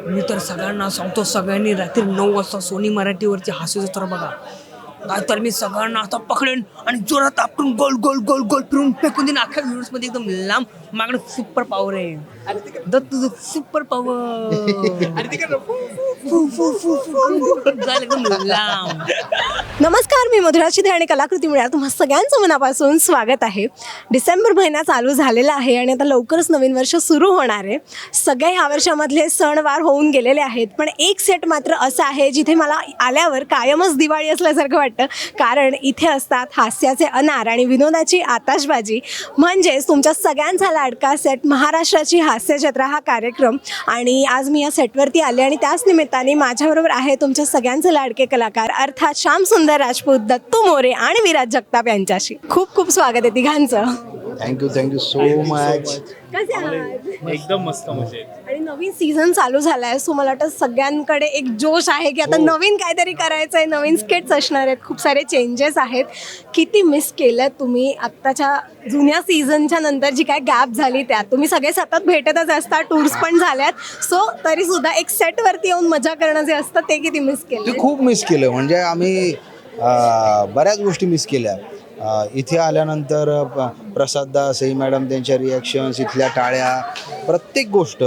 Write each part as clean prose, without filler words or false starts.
मी तर सगळ्यांना सांगतो, सगळ्यांनी रात्री 9 वाजता सोनी मराठीवरची हास्यचित्र बघा. नाहीतर मी सगळ्यांना आता पकडेन आणि जोरात आपटून गोल गोल गोल गोल फिरून फेकून देईन अख्ख्या व्ह्यूजमध्ये एकदम लांब. माझ्याकडे सुपर पॉवर आहे. तुझं सुपर पॉवर एकदम लांब. नमस्कार, मी मधुरा शिधे आणि कलाकृती मिळा तुम्हा सगळ्यांचं मनापासून स्वागत आहे. डिसेंबर महिना चालू झालेला आहे आणि आता लवकरच नवीन वर्ष सुरू होणार आहे. सगळे ह्या वर्षामधले सणवार होऊन गेलेले आहेत, पण एक सेट मात्र असं आहे जिथे मला आल्यावर कायमच दिवाळी असल्यासारखं वाटतं. कारण इथे असतात हास्याचे अनार आणि विनोदाची आताशबाजी, म्हणजेच तुमच्या सगळ्यांचा लाडका सेट महाराष्ट्राची हास्यजत्रा हा कार्यक्रम. आणि आज मी या सेटवरती आले आणि त्याच निमित्ताने माझ्याबरोबर आहे तुमच्या सगळ्यांचे लाडके कलाकार अर्थात श्याम सुंदर राजपूत, दत्तू मोरे आणि विराज जगताप यांच्याशी खूप खूप स्वागत आहे तिघांचं. Thank you so much. कसे आहात? एकदम मस्त मजेत. आणि नवीन सीझन चालू झालाय, सो मला वाटतं सगळ्यांकडे एक जोश आहे की आता नवीन काहीतरी करायचं आहे, नवीन स्केट्स असणार आहेत, खूप सारे चेंजेस आहेत. किती मिस केलं तुम्ही आत्ताच्या जुन्या सीझनच्या नंतर जी काय गॅप झाली त्यात? तुम्ही सगळे सतत भेटतच असता, टूर्स पण झाल्यात, सो तरी सुद्धा एक सेटवरती येऊन मजा करणं जे असतं ते किती मिस केलं? ते खूप मिस केलं. म्हणजे आम्ही बऱ्याच गोष्टी मिस केल्या. इथे आल्यानंतर प्रसाददा, सई मॅडम त्यांच्या रिॲक्शन्स, इथल्या टाळ्या, प्रत्येक गोष्ट.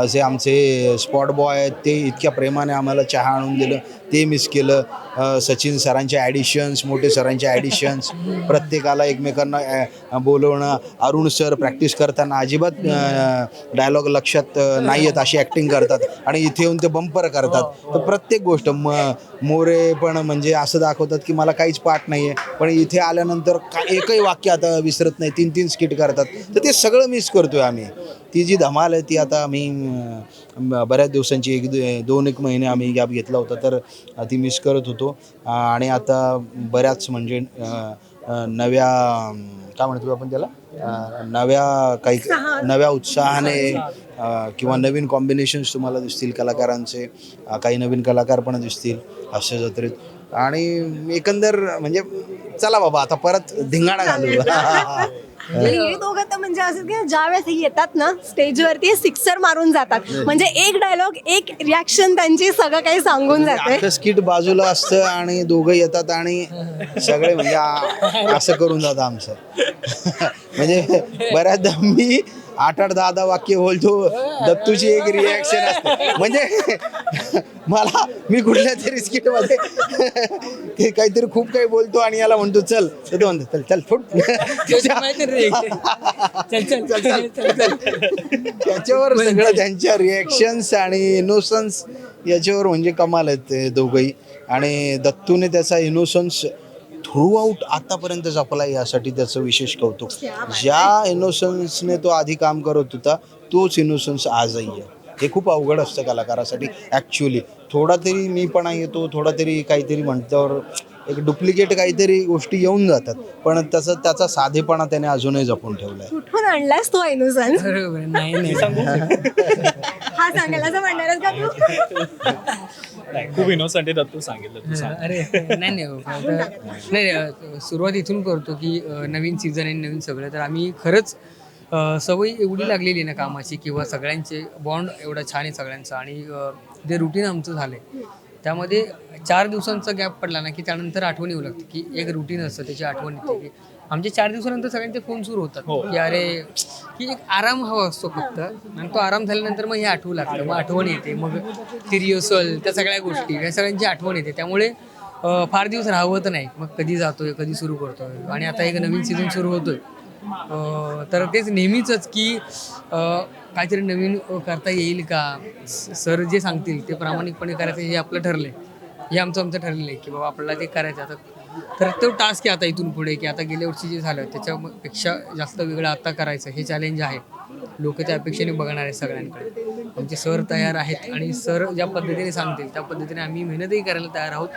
जे आमचे स्पॉट बॉय आहेत ते इतक्या प्रेमाने आम्हाला चहा आणून दिलं ते मिस केलं. सचिन सरांचे ॲडिशन्स, मोठे सरांचे ॲडिशन्स, प्रत्येकाला एकमेकांना बोलवणं. अरुण सर प्रॅक्टिस करताना अजिबात डायलॉग लक्षात नाही येत अशी ॲक्टिंग करतात आणि इथे येऊन ते बंपर करतात. तर प्रत्येक गोष्ट मोरे पण म्हणजे असं दाखवतात की मला काहीच पाठ नाही आहे, पण इथे आल्यानंतर एकही वाक्य आता विसरत नाही, 3-3 स्किट करतात. तर ते सगळं मिस करतो आहे आम्ही. ती जी धमाल आहे ती आता आम्ही बऱ्याच दिवसांची 1-2 महिने आम्ही गॅप घेतला होता, तर ती मिस करत होतो. आणि आता बऱ्याच म्हणजे नव्या काय म्हणतो आपण त्याला, नव्या उत्साहाने किंवा नवीन कॉम्बिनेशन्स तुम्हाला दिसतील कलाकारांचे. काही नवीन कलाकार पण दिसतील हास्य जत्रेत. आणि एकंदर म्हणजे चला बाबा आता परत धिंगाणा घालू. हे दोघं तर म्हणजे असं की ज्यावेळेस येतात ना स्टेजवरती सिक्सर मारून जातात. म्हणजे एक डायलॉग, एक रिॲक्शन त्यांची सगळं काही सांगून जाते. स्किट बाजूला असतं आणि दोघं येतात आणि सगळे म्हणजे असं करून जातं आमचं. म्हणजे बऱ्याचदा मी 8-10 वाक्य बोलतो, दत्तूची एक रिॲक्शन असते. म्हणजे मी कुठल्या तरी स्किटमध्ये काहीतरी खूप काही बोलतो आणि याला म्हणतो चल, तर तो म्हणतो चल फुट. त्याच्यावर सगळं त्यांच्या रिॲक्शन्स आणि इनोसन्स याच्यावर म्हणजे कमाल आहेत ते दोघंही. आणि दत्तूने त्याचा इनोसन्स थ्रू आउट आतापर्यंत जपला, यासाठी त्याचं विशेष कौतुक. ज्या इनोसन्सने तो आधी काम करत होता तोच इनोसन्स आजही आहे. हे खूप अवघड असतं कलाकारासाठी ॲक्च्युली. थोडा तरी मीपणा येतो, थोडा तरी काहीतरी म्हणल्यावर एक डुप्लिकेट काहीतरी गोष्टी येऊन जातात, पण त्याचा साधेपणा त्याने अजूनही जपून ठेवलाय. कुठून आणलास तो इनोसन्स? नाही हा सांगायला म्हणणारच का तू? खूप इनोसंट आहे दत्तू, सांगितलं तू सांग. अरे नाही, सुरुवात इथून करतो की नवीन सीझन आणि नवीन सगळं. तर आम्ही खरंच सवय एवढी लागलेली आहे ना कामाची, किंवा सगळ्यांचे बॉन्ड एवढा छान आहे सगळ्यांचा. आणि जे रुटीन आमचं झालं आहे त्यामध्ये 4 दिवसांचा गॅप पडला ना की त्यानंतर आठवण येऊ लागते की एक रुटीन असतं, त्याची आठवण येते. की आमचे 4 दिवसानंतर सगळ्यांचे फोन सुरू होतात की अरे की एक आराम हवा असतो फक्त, आणि तो आराम झाल्यानंतर मग हे आठवू लागतं, मग आठवण येते, मग ती रिहर्सल, त्या सगळ्या गोष्टी, या सगळ्यांची आठवण येते. त्यामुळे फार दिवस राहवत नाही, मग कधी जातोय, कधी सुरू करतोय. आणि आता एक नवीन सीझन सुरू होतोय, तर तेच नेहमीच की काहीतरी नवीन करता येईल का, सर जे सांगतील ते प्रामाणिकपणे करायचं हे आपलं ठरलं आहे. हे आमचं ठरलेलं आहे की बाबा आपल्याला ते करायचं. आता तर तो टास्क आहे आता इथून पुढे, की आता गेल्या वर्षी जे झालं त्याच्यापेक्षा जास्त वेगळं आता करायचं, हे चॅलेंज आहे. लोक त्या अपेक्षेने बघणार आहेत सगळ्यांकडे. आमचे सर तयार आहेत आणि सर ज्या पद्धतीने सांगतील त्या पद्धतीने आम्ही मेहनतही करायला तयार आहोत.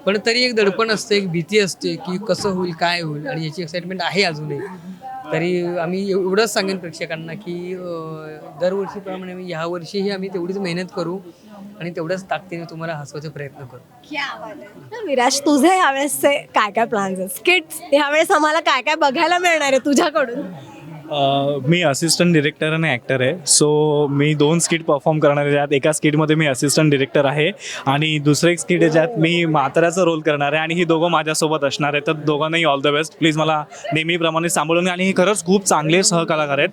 पण तरी एक दडपण असते, एक भीती असते की कसं होईल, काय होईल, आणि याची एक्साइटमेंट आहे अजूनही. तरी आम्ही एवढंच सांगेन प्रेक्षकांना की दरवर्षीप्रमाणे यावर्षीही आम्ही तेवढीच मेहनत करू आणि तेवढ्याच ताकदीने तुम्हाला हसवायचा प्रयत्न करू. विराज, तुझे यावेळेसचे काय काय प्लॅन्स आहेत? स्किट्स यावेळेस आम्हाला काय काय बघायला मिळणार आहे तुझ्याकडून? मी असिस्टंट डिरेक्टर आणि ॲक्टर आहे. सो मी 2 स्किट परफॉर्म करणार आहे. ज्यात एका स्किटमध्ये मी असिस्टंट डिरेक्टर आहे आणि दुसरं एक स्किट आहे ज्यात मी म्हाताऱ्याचा रोल करणार आहे आणि ही दोघं माझ्यासोबत असणार आहे. तर दोघांनाही ऑल द बेस्ट. प्लीज मला नेहमीप्रमाणे सांभाळून घ्या. आणि हे खरंच खूप चांगले सहकलाकार आहेत.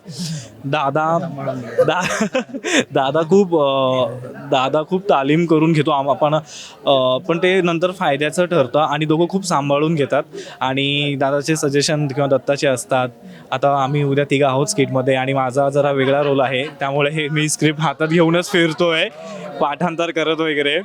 दादा खूप तालीम करून घेतो आपण, पण ते नंतर फायद्याचं ठरतं आणि दोघं खूप सांभाळून घेतात आणि दादाचे सजेशन किंवा दत्ताचे असतात. आता आम्ही उद्या तिघं आहोत स्किटमध्ये आणि माझा जरा वेगळा रोल आहे, त्यामुळे हे मी स्क्रिप्ट हातात घेऊनच फिरतोय, पाठांतर करत वगैरे.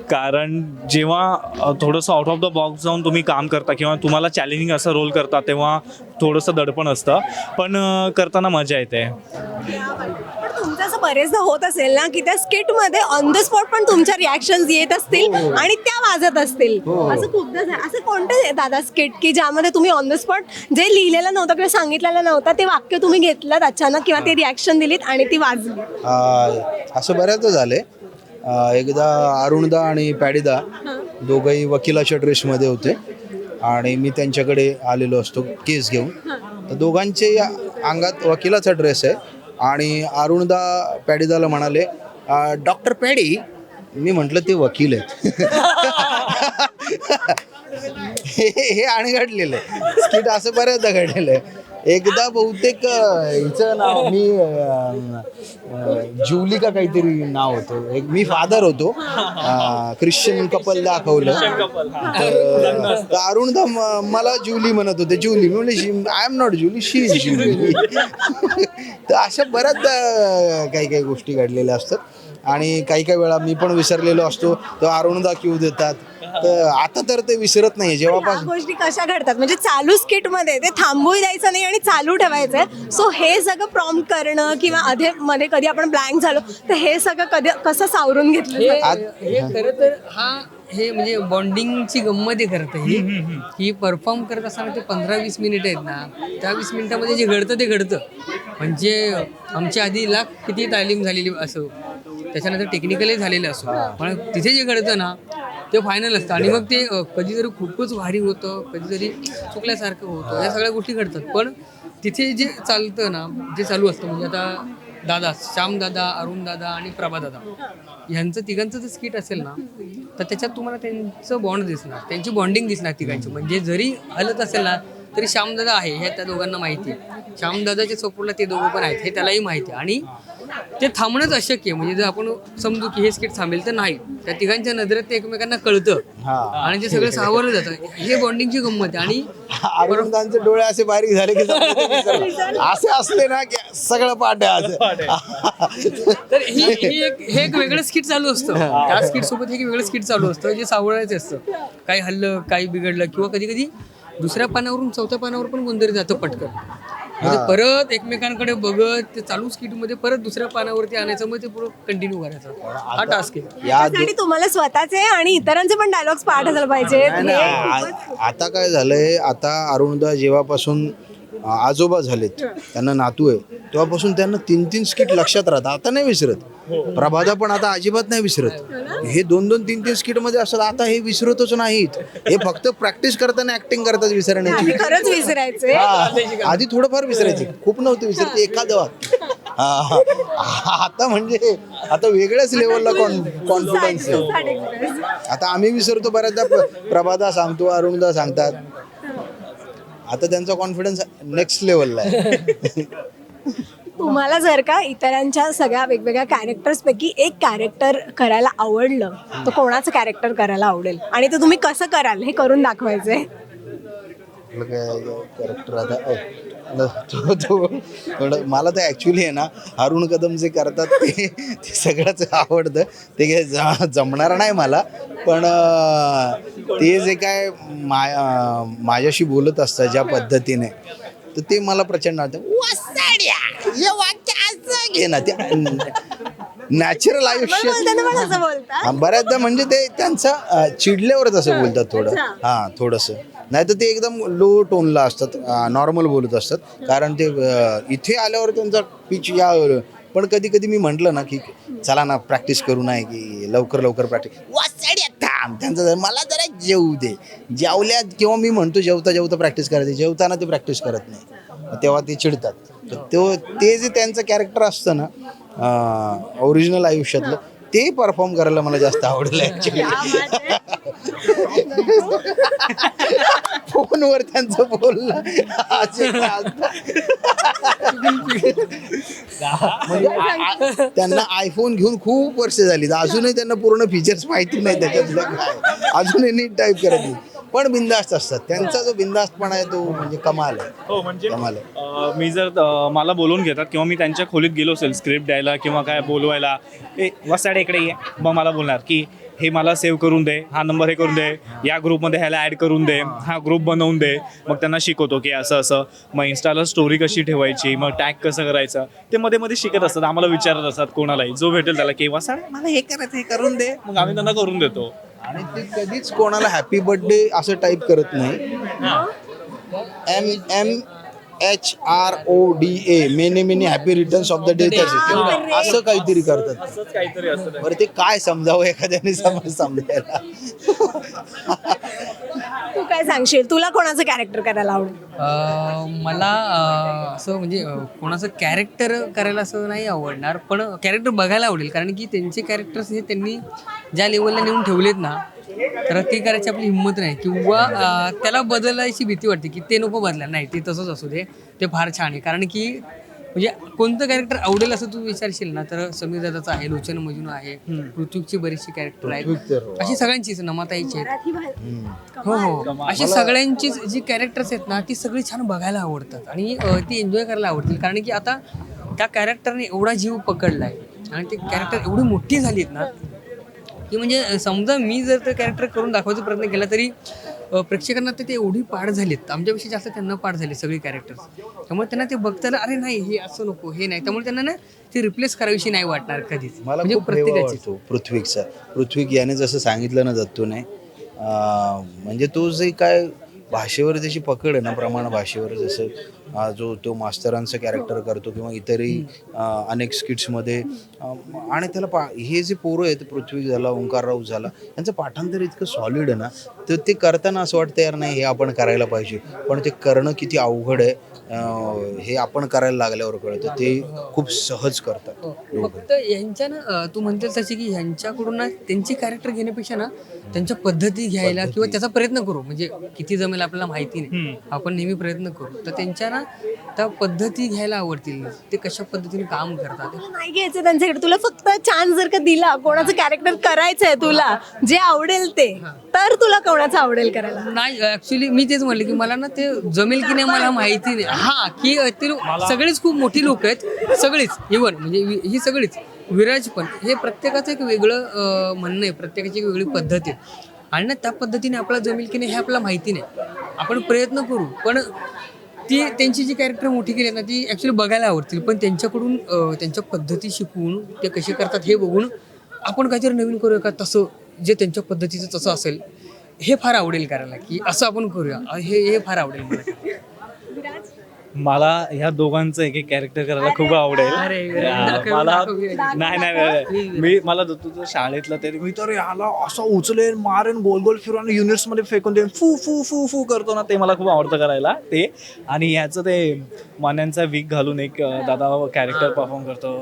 कारण जेव्हा थोडंसं आउट ऑफ द बॉक्स जाऊन तुम्ही काम करता किंवा तुम्हाला चॅलेंजिंग असं रोल करता तेव्हा थोडंसं दडपण असतं, पण करताना मजा येते. पण तुमचं असं बरेचदा होत असेल ना की त्या स्किटमध्ये ऑन द स्पॉट पण तुमच्या रिॲक्शन्स येत असतील आणि त्या वाजत असतील, असं खूपदा झालं. असं कोणतं दादा स्किट की ज्यामध्ये तुम्ही ऑन द स्पॉट जे लिहिलेलं नव्हतं किंवा सांगितलेलं नव्हतं ते वाक्य तुम्ही घेतलं अचानक किंवा ते रिॲक्शन दिलीत आणि ती वाजली? असं बऱ्याचदा झालंय. एकदा अरुणदा आणि पॅडीदा दोघंही वकिलाच्या ड्रेसमध्ये होते आणि मी त्यांच्याकडे आलेलो असतो केस घेऊन. तर दोघांचे अंगात वकिलाचा ड्रेस आहे आणि अरुणदा पॅडीदाला म्हणाले, डॉक्टर पॅडी. मी म्हटलं ते वकील आहेत. हे आणि घडलेलं आहे स्किट, असं बऱ्याचदा घडलेलं आहे. एकदा बहुतेक हिचं नाव मी जुली का काहीतरी नाव होतं, एक मी फादर होतो, ख्रिश्चन कपल दाखवलं. तर अरुणदा मला जुली म्हणत होते, जुली. मी म्हणले I am not Julie, she is Julie. तर अशा बऱ्याचदा काही गोष्टी घडलेल्या असतात आणि काही वेळा मी पण विसरलेलो असतो तर अरुणदा क्यू देतात. तर आता तर ते विसरत नाही जेव्हापासून. गोष्टी कशा घडतात म्हणजे चालू स्किट मध्ये ते थांबू द्यायचं नाही आणि चालू ठेवायचंय. सो हे सगळं प्रॉम्प्ट करणं किंवा अधे मध्ये कधी आपण ब्लँक झालो तर हे सगळं कधी कसं सावरून घेतलं? हे खरं तर हे म्हणजे बॉन्डिंगची गंमत आहे खरं तर. ही परफॉर्म करत असताना ते 15-20 मिनिट आहेत ना, त्या 20 मिनिटामध्ये जे घडतं ते घडतं. म्हणजे आमच्या आधी किती तालीम झालेली असो, त्याच्यानंतर टेक्निकली झालेलं असो, पण तिथे जे घडतं ना ते फायनल असतं. आणि मग ते कधीतरी खूपच भारी होतं, कधीतरी चुकल्यासारखं होतं, या सगळ्या गोष्टी घडतात. पण तिथे जे चालतं ना, जे चालू असतं म्हणजे आता श्यामदादा, अरुणदादा आणि प्रभादादा ह्यांचं तिघांचं जर स्किट असेल ना तर त्याच्यात तुम्हाला त्यांचं बॉन्ड दिसणार, त्यांची बॉन्डिंग दिसणार तिघांची. म्हणजे जरी हलत असेल ना तरी श्यामदादा आहे हे त्या दोघांना माहिती आहे, श्यामदादाच्या सपोर्टला ते दोघं पण आहेत हे त्यालाही माहिती आहे. आणि ते थांबणंच अशक्य आहे. म्हणजे जर आपण समजू की हे स्किट थांबेल तर नाही, त्या तिघांच्या नजरेत ते एकमेकांना कळतं आणि ते सगळं सावरलं जातं. हे बॉन्डिंगची गंमत आहे. आणि अरुणदांचे डोळे असे बारीक झाले की असे असले ना की सगळं पाठ आहे. तर हे एक वेगळं स्किट चालू असतं, त्या स्किट सोबत हे एक वेगळं स्किट चालू असतं जे सावरायचं असतं. काही हल्लं, काही बिघडलं किंवा कधी कधी दुसऱ्या पानावरून चौथ्या पानावर पण कोणतरी जातं पटकन. म्हणजे परत एकमेकांकडे बघत ते चालू स्किटमध्ये परत दुसऱ्या पानावरती आणायचं, मग ते पुढं कंटिन्यू करायचं. हा टास्क आहे. यासाठी तुम्हाला स्वतःचे आणि इतरांचे पण डायलॉग्स पाठ झालं पाहिजे. आता काय झालंय, आता अरुणदा जेव्हापासून आजोबा झालेत, त्यांना नातू आहे, तेव्हापासून त्यांना 3-3 स्किट लक्षात राहतात. आता नाही विसरत. प्रभादा पण आता अजिबात नाही विसरत. हे 2-2, 3-3 स्किट मध्ये असतात. आता हे विसरतच नाहीत. हे फक्त प्रॅक्टिस करताना ऍक्टिंग करतात विसरण्याची. खरंच विसरायचे. आधी थोडंफार विसरायचे, खूप नव्हते विसरते एखादं. आता म्हणजे आता वेगळ्याच लेवलला कॉन्फिडन्स आहे. आता आम्ही विसरतो बऱ्याचदा, प्रभादा सांगतो, अरुणदा सांगतात. आता त्यांचा कॉन्फिडन्स नेक्स्ट लेवलला आहे. तुम्हाला जर का इतरांच्या सगळ्या वेगवेगळ्या कॅरेक्टर्स पैकी एक कॅरेक्टर करायला आवडलं तर कोणाचं कॅरेक्टर करायला आवडेल आणि ते तुम्ही कसं कराल हे करून दाखवायचंय? कॅरेक्टर आता थोडं मला तर ॲक्च्युली आहे ना, अरुण कदम जे करतात ते सगळंच आवडतं. ते काही जमणार नाही मला, पण ते जे काय माझ्याशी बोलत असतात ज्या पद्धतीने, तर ते मला प्रचंड आवडतं. घे ना, ते नॅचरल आयुष्य बऱ्याचदा म्हणजे ते त्यांचं चिडल्यावरच असं बोलतात थोडं, थोडंसं. नाही तर ते एकदम लो टोनला असतात, नॉर्मल बोलत असतात. कारण ते इथे आल्यावर त्यांचा पिच या. पण कधी कधी मी म्हटलं ना की चला ना प्रॅक्टिस करू, नाही की लवकर प्रॅक्टिस, थांब त्यांचं मला जरा जेवू दे. जेवल्या किंवा मी म्हणतो जेवता प्रॅक्टिस करायची, जेवताना ते प्रॅक्टिस करत नाही, तेव्हा ते चिडतात. ते जे त्यांचं कॅरेक्टर असतं ना ओरिजिनल आयुष्यातलं ते परफॉर्म करायला मला जास्त आवडेल ॲक्च्युली. फोनवर त्यांचं बोलणं म्हणजे त्यांना आयफोन घेऊन खूप वर्ष झाली अजूनही त्यांना पूर्ण फीचर्स माहिती नाही त्याच्यातलं काय, अजूनही नीट टाईप करत नाही, पण बिंदास्त असतात. त्यांचा जो बिंदास्तपणा आहे तो म्हणजे कमाल आहे. हो म्हणजे कमाल आहे. मी जर मला बोलवून घेतात किंवा मी त्यांच्या खोलीत गेलो असेल स्क्रिप्ट द्यायला किंवा काय बोलवायला, ए वसाडे इकडे ये, मग मला बोलणार की हे मला सेव्ह करून दे, हा नंबर हे करून दे, या ग्रुपमध्ये ह्याला ॲड करून दे, हा ग्रुप बनवून दे. मग त्यांना शिकवतो की असं असं, मग इन्स्टाला स्टोरी कशी ठेवायची, मग टॅग कसं करायचं, ते मध्ये मध्ये शिकत असतात, आम्हाला विचारत असतात कोणालाही जो भेटेल त्याला की वसाडे मला हे करायचं, हे करून दे, मग आम्ही त्यांना करून देतो. आणि ते कधीच कोणाला हॅपी बर्थडे असं टाईप करत नाही. MMHRODA many many happy returns of the day असं काहीतरी करतात. असंच काहीतरी असतं. बरं ते काय समजावं एखाद्याने समजायला. तू काय सांगशील, तुला कोणाचं कॅरेक्टर करायला आवडेल? मला असं म्हणजे कोणाचं कॅरेक्टर करायला असं नाही आवडणार, पण कॅरेक्टर बघायला आवडेल, कारण की त्यांचे कॅरेक्टर्स हे त्यांनी ज्या लेवलला नेऊन ठेवलेत ना, तर ते करायची आपली हिंमत नाही, किंवा त्याला बदलायची भीती वाटते की ते नको बदला, नाही ते तसंच असू दे, ते फार छान आहे. कारण की म्हणजे कोणतं कॅरेक्टर आवडेल असं तू विचारशील ना, तर समीर दादाचं आहे, लोचन मजनू आहे, पृथ्वीची बरीचशी कॅरेक्टर आहेत, अशी सगळ्यांचीच, नमाताईची आहेत, हो हो, अशी सगळ्यांचीच जी कॅरेक्टर्स आहेत ना, ती सगळी छान बघायला आवडतात आणि ती एन्जॉय करायला आवडतील. कारण की आता त्या कॅरेक्टरने एवढा जीव पकडला आहे आणि ते कॅरेक्टर एवढी मोठी झाली आहेत ना, की म्हणजे समजा मी जर ते कॅरेक्टर करून दाखवायचा प्रयत्न केला तरी प्रेक्षकांना ते एवढी पाठ झालीत, आमच्यापेक्षा जास्त त्यांना पाठ झाली सगळी कॅरेक्टर्स, त्यामुळे त्यांना ते बघताना अरे नाही हे असं नको, हे नाही, त्यामुळे त्यांना ना ते रिप्लेस करावीशी नाही वाटणार कधीच. मला म्हणजे खूप हेवा वाटतो पृथ्वीक याने जसं सांगितलं ना दत्तूने, म्हणजे तो जे काय भाषेवर त्याची पकड आहे ना, प्रमाण भाषेवर, जसं जो तो मास्तरांचं कॅरेक्टर करतो किंवा इतरही अनेक स्किट्समध्ये, आणि त्याला हे जे पोरं आहेत, पृथ्वी झाला, ओंकारराव झाला, यांचं पाठांतर इतकं सॉलिड आहे ना, तर ते करताना असं वाटतं यार नाही हे आपण करायला पाहिजे, पण ते करणं किती अवघड आहे हे आपण करायला लागल्यावर कळतं. ते खूप सहज करतात. फक्त यांच्या ना तू म्हणतेस तशी की ह्यांच्याकडून ना त्यांची कॅरेक्टर घेण्यापेक्षा ना त्यांच्या पद्धती घ्यायला किंवा त्याचा प्रयत्न करू, म्हणजे किती जमेल आपल्याला माहिती नाही, आपण नेहमी प्रयत्न करू, तर त्यांच्या ना त्या पद्धती घ्यायला आवडतील, ते कशा पद्धतीने काम करतात. तुला नाही घ्यायचं त्यांच्याकडे, तुला फक्त चान्स जर का दिला, कोणाचं कॅरेक्टर करायचंय तुला, जे आवडेल ते, तर तुला कोणाचं आवडेल करायला? नाही, ऍक्च्युली मी तेच म्हणले की मला ना ते जमेल की नाही मला माहिती नाही. हा की ते सगळेच खूप मोठी लोक आहेत, सगळीच, इव्हन म्हणजे ही सगळीच, विराज पण, हे प्रत्येकाचं एक वेगळं म्हणणं आहे, प्रत्येकाची एक वेगळी पद्धत आहे, आणि ना त्या पद्धतीने आपल्याला जमेल की नाही हे आपल्याला माहिती नाही, आपण प्रयत्न करू, पण ती त्यांची जी कॅरेक्टर मोठी केली ना ती ॲक्च्युली बघायला आवडतील, पण त्यांच्याकडून त्यांच्या पद्धती शिकवून ते कसे करतात हे बघून आपण काहीतरी नवीन करूया का, तसं जे त्यांच्या पद्धतीचं तसं असेल हे फार आवडेल करायला, की असं आपण करूया, हे फार आवडेल मला. मला ह्या दोघांचं एक एक कॅरेक्टर करायला खूप आवडेल. मला नाही मला तुझं शाळेतलं तरी मी तर ह्याला असं उचलेन, मारेन, गोल गोल फिरून युनिट्स मध्ये फेकून देईन, फू फू फू फू करतो ना, ते मला खूप आवडतं करायला ते. आणि ह्याचं ते मान्यांचा वीक घालून एक दादा कॅरेक्टर परफॉर्म करतो,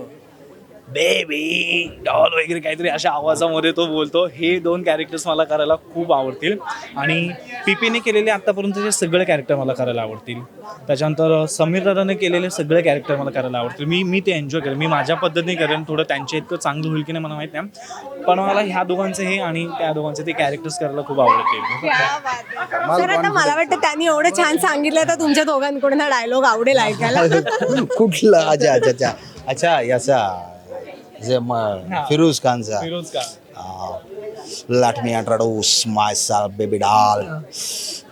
बेबी डॉल वगैरे काहीतरी अशा आवाजामध्ये तो बोलतो, हे दोन कॅरेक्टर्स मला करायला खूप आवडतील. आणि पीपीने केलेले आत्तापर्यंतचे सगळे कॅरेक्टर मला करायला आवडतील. त्याच्यानंतर समीर दादाने केलेले सगळे कॅरेक्टर मला करायला आवडतील. मी ते एन्जॉय करेन, मी माझ्या पद्धतीने करेन, थोडं त्यांच्या इतकं चांगलं होईल की नाही मला माहीत नाही, पण मला ह्या दोघांचे हे आणि त्या दोघांचे ते कॅरेक्टर्स करायला खूप आवडतील. तर आता मला वाटतं त्यांनी एवढं छान सांगितलं तर तुमच्या दोघांकडून हा डायलॉग आवडेल ऐकायला. कुठला? अच्छा अच्छा अच्छा अच्छा याचा जे फिरोज खानचा, let me introduce myself, baby doll.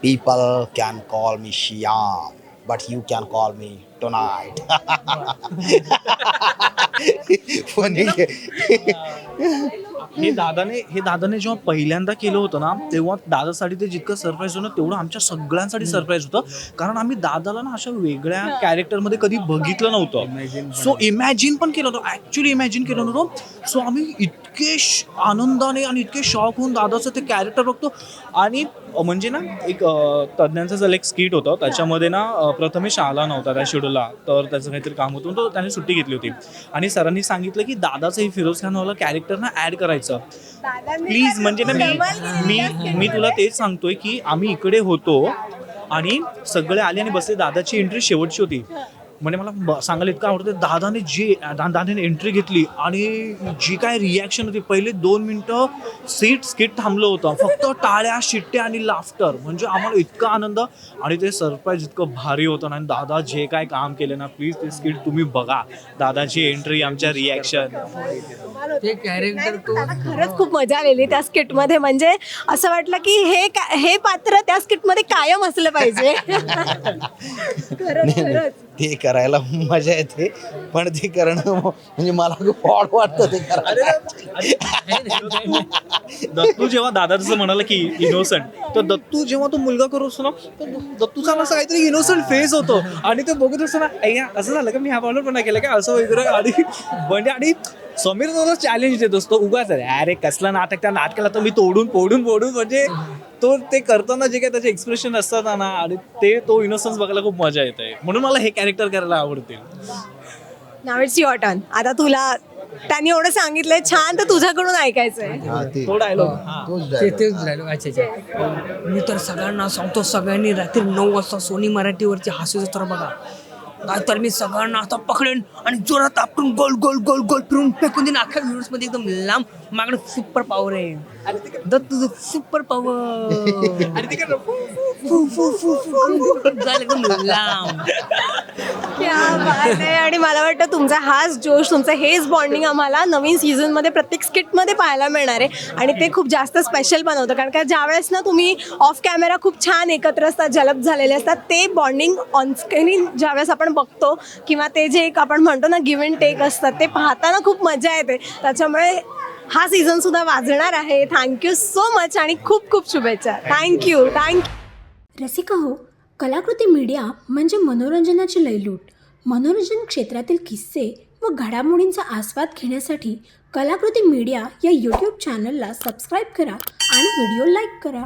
People can call me Shyam, but you can call me tonight. Funny. हे दादाने जेव्हा पहिल्यांदा केलं होतं ना, तेव्हा दादासाठी ते जितकं सरप्राईज होतं तेवढं आमच्या सगळ्यांसाठी सरप्राईज होतं, कारण आम्ही दादाला ना अशा वेगळ्या कॅरेक्टरमध्ये कधी बघितलं नव्हतं. सो इमॅजिन पण केलं होतं, ॲक्च्युली इमॅजिन केलं नव्हतं. सो आम्ही इतके आनंदाने आणि इतके शॉक होऊन दादाचं ते कॅरेक्टर बघतो, आणि म्हणजे ना एक तज्ञांचं जर एक स्किट होतं त्याच्यामध्ये ना प्रथमेश आला नव्हता त्या शेड्यूलला, तर त्याचं काहीतरी काम होतं तो त्याने सुट्टी घेतली होती आणि सरांनी सांगितलं की दादाचं हे फिरोज खानवाला कॅरेक्टर ना ॲड करायचं प्लीज. म्हणजे ना मी तुला तेच सांगतोय की आम्ही इकडे होतो आणि सगळे आले आणि बसले, दादाची एंट्री शेवटची होती. म्हणजे मला सांगायला इतकं आवडतं, दादाने एंट्री घेतली आणि जी काय रिॲक्शन होती, पहिले 2 मिनटं स्किट थांबलं होतं, फक्त टाळ्या शिट्ट्या आणि लाफ्टर. म्हणजे आम्हाला इतका आनंद आणि ते सरप्राईज इतकं भारी होतं ना. आणि दादा जे काय काम केलं ना, प्लीज ते स्किट तुम्ही बघा, दादाची एंट्री, आमच्या रिॲक्शन, ते कॅरेक्टर तो खरंच खूप मजा आलेली त्या स्किटमध्ये. म्हणजे असं वाटलं की हे पात्र त्या स्किटमध्ये कायम असलं पाहिजे. खरंच ते करायला मजा येते, पण ते करणं म्हणजे मला खूप ऑड वाटतं ते करायला. दत्तू जेव्हा दादा जसं म्हणाला की इनोसंट, तर दत्तू जेव्हा तो मुलगा करू असतो ना, तर दत्तूचा असं काहीतरी इनोसंट फेस होतो आणि ते बघत असतो ना, अय्या असं झालं का, मी हा प्रॉब्लेम पण नाही केलं का, असं वगैरे. आणि समीर तो चॅलेंज देत असतो उगाच, अरे कसला नाटक, त्या नाटकाला तर मी तोडून म्हणजे तो ते करताना जे काही त्याचे एक्सप्रेशन असतात ना, आणि तो इनोसन्स बघायला खूप मजा येते. म्हणून मला हे कॅरेक्टर करायला आवडते. नाव इट्स युअर टर्न. आता तुला त्यांनी एवढं सांगितलंय छान, तर तुझ्याकडून ऐकायचंय. हा, ते तो डायलॉग तेच राहिलो. अच्छा. मी तर सगळ्यांना सांगतो, सगळ्यांनी रात्री 9 वाजता सोनी मराठीवरची हास्य जत्रा बघा, नाहीतर मी सगळ्यांना आता पकडेन आणि जोरात आपटून गोल गोल गोल गोल फिरून फेकून देईन अख्ख्या व्ह्यूअर्समध्ये एकदम लांब. माझ्याकडे सुपर पॉवर आहे, तुझं सुपर पॉवर एकदम लांब. क्या बात आहे. आणि मला वाटतं तुमचा हाच जोश, तुमचं हेच बॉन्डिंग आम्हाला नवीन सीझनमध्ये प्रत्येक स्किटमध्ये पाहायला मिळणार आहे. आणि ते खूप जास्त स्पेशल बनवतं, कारण का ज्यावेळेस ना तुम्ही ऑफ कॅमेरा खूप छान एकत्र असतात, जलप झालेले असतात, ते बॉन्डिंग ऑनस्क्रीन ज्यावेळेस आपण बघतो किंवा ते जे एक आपण म्हणतो ना गिव्ह अँड टेक असतात, ते पाहताना खूप मजा येते. त्याच्यामुळे हा सीझनसुद्धा वाजणार आहे. थँक्यू सो मच आणि खूप खूप शुभेच्छा. थँक्यू. रसिका हो, कलाकृती मीडिया म्हणजे मनोरंजनाची लयलूट. मनोरंजन क्षेत्रातील किस्से व घडामोडींचा आस्वाद घेण्यासाठी कलाकृती मीडिया या यूट्यूब चॅनलला सबस्क्राईब करा आणि व्हिडिओ लाईक करा.